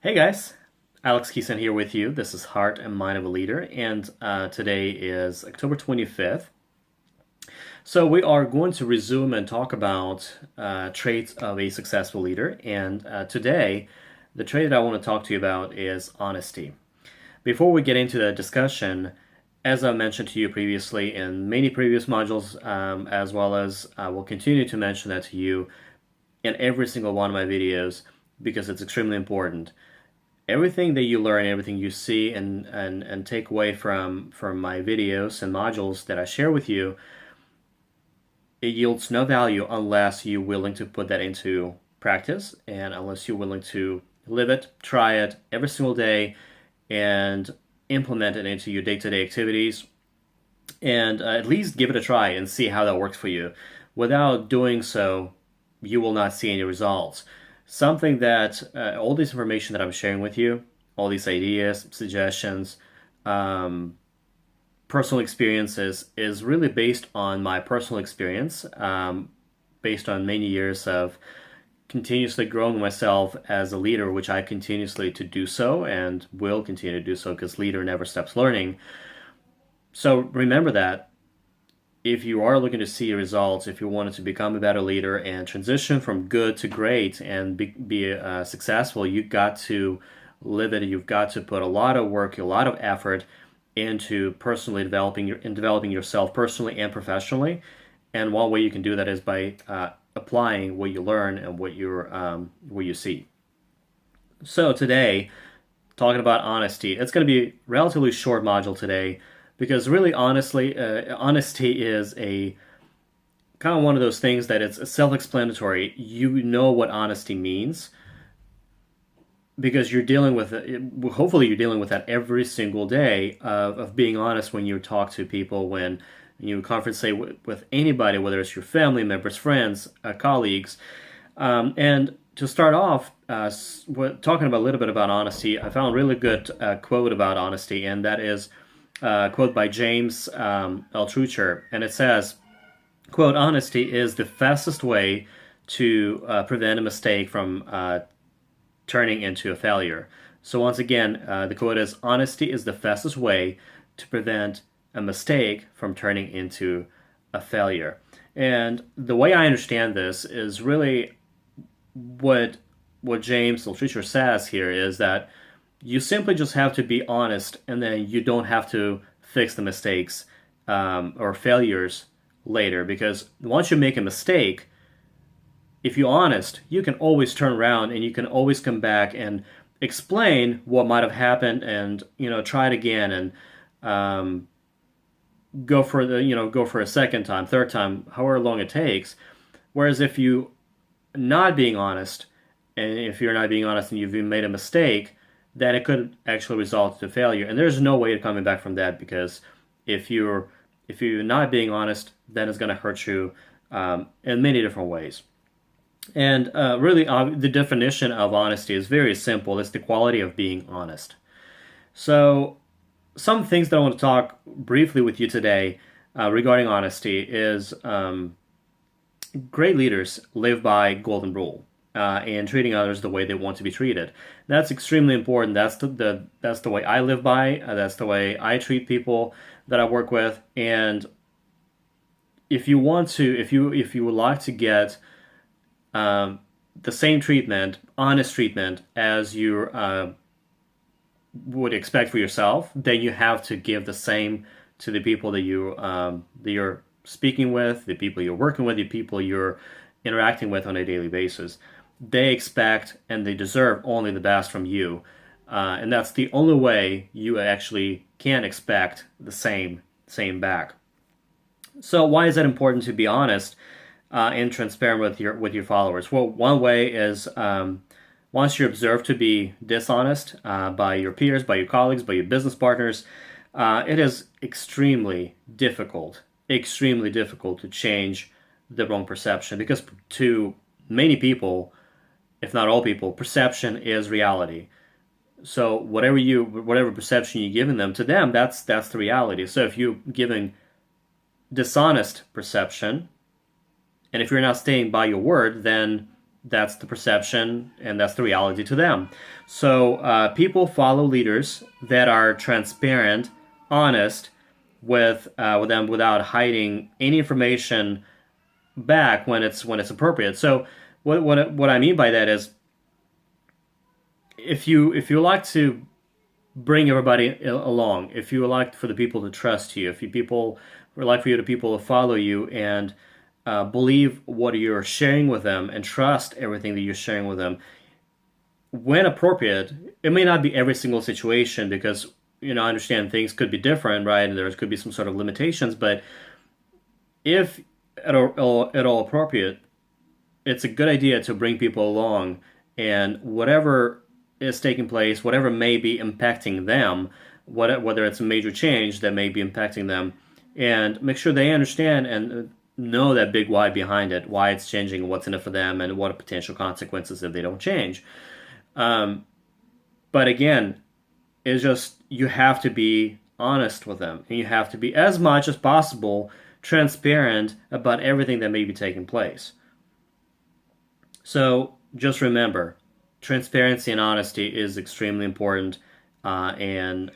Hey guys, Alex Keeson here with you. This is Heart and Mind of a Leader, and today is October 25th. So, we are going to resume and talk about traits of a successful leader. And today, the trait that I want to talk to you about is honesty. Before we get into the discussion, as I mentioned to you previously in many previous modules, as well as I will continue to mention that to you in every single one of my videos because it's extremely important. Everything that you learn, everything you see and take away from my videos and modules that I share with you, it yields no value unless you're willing to put that into practice and unless you're willing to live it, try it every single day, and implement it into your day-to-day activities, and at least give it a try and see how that works for you. Without doing so, you will not see any results. Something that all this information that I'm sharing with you, all these ideas, suggestions, um, personal experiences, is really based on my personal experience, based on many years of continuously growing myself as a leader, which I continuously to do so and will continue to do so because leader never stops learning. So remember that if you are looking to see results, if you wanted to become a better leader and transition from good to great and be successful, you've got to live it. You've got to put a lot of work, a lot of effort into personally developing yourself personally and professionally. And one way you can do that is by applying what you learn and what you see. So today, talking about honesty, it's going to be a relatively short module today because really honestly, honesty is a kind of one of those things that it's self-explanatory. You know what honesty means because you're dealing with it. Hopefully you're dealing with that every single day of being honest when you talk to people, when you conversate with anybody, whether it's your family members, friends, colleagues. And to start off, talking about a little bit about honesty, I found a really good quote about honesty, and that is a quote by James Altucher, and it says, quote, "Honesty is the fastest way to prevent a mistake from turning into a failure." So once again, the quote is, "Honesty is the fastest way to prevent a mistake from turning into a failure." And the way I understand this is really what James Altucher says here is that you simply just have to be honest, and then you don't have to fix the mistakes or failures later. Because once you make a mistake, if you're honest, you can always turn around and you can always come back and explain what might have happened, and try it again and go for a second time, third time, however long it takes. Whereas if you not being honest, and if you're not being honest and you've made a mistake, then it could actually result in failure. And there's no way of coming back from that, because if you're not being honest, then it's going to hurt you in many different ways. And really, the definition of honesty is very simple. It's the quality of being honest. So, some things that I want to talk briefly with you today regarding honesty is great leaders live by golden rule and treating others the way they want to be treated. That's extremely important. That's the way I live by. That's the way I treat people that I work with. And if you would like to get the same treatment, honest treatment, as you would expect for yourself, then you have to give the same to the people that you're speaking with, the people you're working with, the people you're interacting with on a daily basis. They expect and they deserve only the best from you, and that's the only way you actually can expect the same back. So why is it important to be honest and transparent with your followers? Well, one way is once you're observed to be dishonest by your peers, by your colleagues, by your business partners, it is extremely difficult to change the wrong perception, because to many people, if not all people, perception is reality. So whatever perception you're giving them, to them, that's the reality. So if you're giving dishonest perception, and if you're not staying by your word, then that's the perception and that's the reality to them. So people follow leaders that are transparent, honest with them without hiding any information back when it's appropriate. So what I mean by that is if you like to bring everybody along, if you would like for the people to trust you, if you people would like for you to people to follow you and believe what you're sharing with them and trust everything that you're sharing with them, when appropriate, it may not be every single situation because I understand things could be different, right? And there could be some sort of limitations, but if at all appropriate, it's a good idea to bring people along and whatever is taking place, whatever may be impacting them, whether it's a major change that may be impacting them, and make sure they understand and know that big why behind it, why it's changing, what's in it for them, and what are potential consequences if they don't change. But again, it's just you have to be honest with them, and you have to be as much as possible transparent about everything that may be taking place. So just remember, transparency and honesty is extremely important in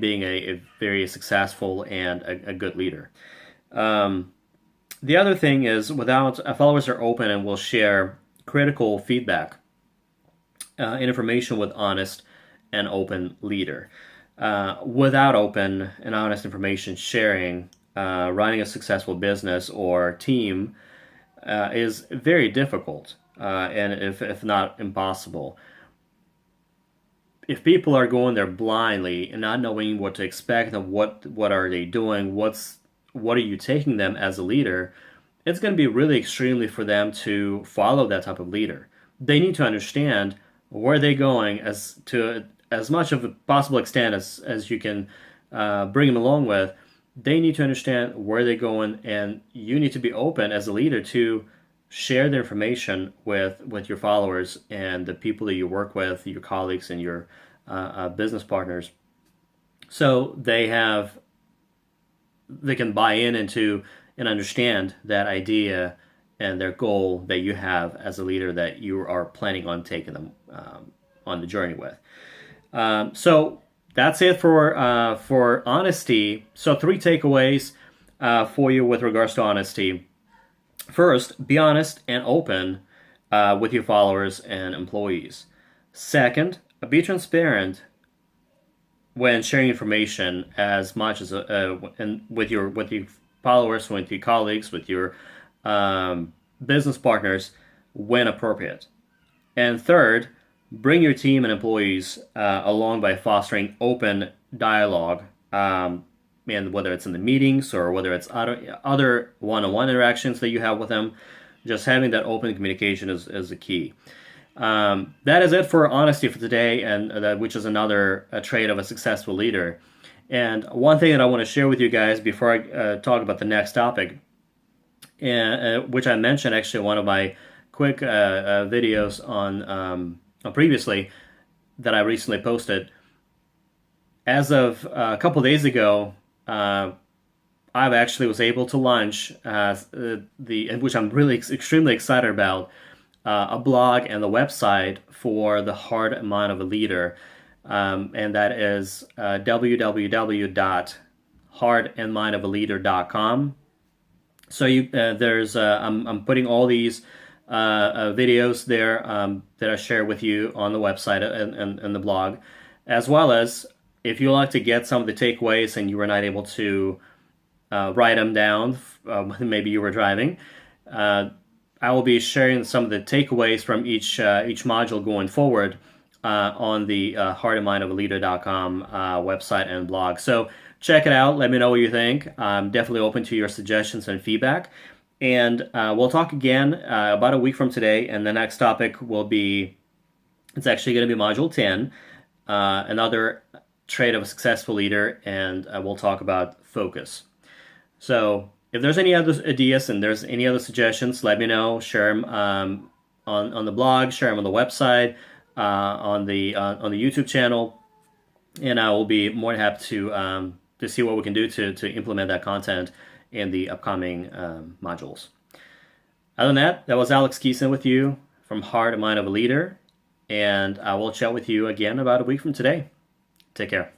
being a very successful and a good leader. The other thing is, without followers are open and will share critical feedback and information with honest and open leader. Without open and honest information sharing, running a successful business or team is very difficult, and if not impossible. If people are going there blindly and not knowing what to expect and what are they doing, what are you taking them as a leader, it's going to be really extremely for them to follow that type of leader. They need to understand where they're going as much of a possible extent as you can bring them along with. They need to understand where they're going, and you need to be open as a leader to share the information with your followers and the people that you work with, your colleagues and your business partners, so they can buy into and understand that idea and their goal that you have as a leader that you are planning on taking them on the journey with. So that's it for honesty. So 3 takeaways for you with regards to honesty. First, be honest and open with your followers and employees. Second, be transparent when sharing information as much as and with your followers, with your colleagues, with your business partners when appropriate. And third, bring your team and employees along by fostering open dialogue, and whether it's in the meetings or whether it's other one-on-one interactions that you have with them, just having that open communication is the key. That is it for honesty for today, and which is another trait of a successful leader. And one thing that I want to share with you guys before I talk about the next topic, which I mentioned actually in one of my quick videos on previously that I recently posted. As of a couple days ago, I actually was able to launch which I'm really extremely excited about, a blog and the website for the Heart and Mind of a Leader, and that is www.heartandmindofaleader.com. So I'm putting all these videos there that I share with you on the website and the blog, as well as if you like to get some of the takeaways and you were not able to write them down, maybe you were driving. I will be sharing some of the takeaways from each module going forward on the heartandmindofaleader.com website and blog. So check it out. Let me know what you think. I'm definitely open to your suggestions and feedback. And we'll talk again about a week from today. And the next topic it's actually going to be Module 10, another trait of a successful leader. And we'll talk about focus. So if there's any other ideas and there's any other suggestions, let me know. Share them on the blog, share them on the website, on the YouTube channel, and I will be more than happy to see what we can do to implement that content in the upcoming modules. Other than that, that was Alex Keeson with you from Heart and Mind of a Leader, and I will chat with you again about a week from today. Take care.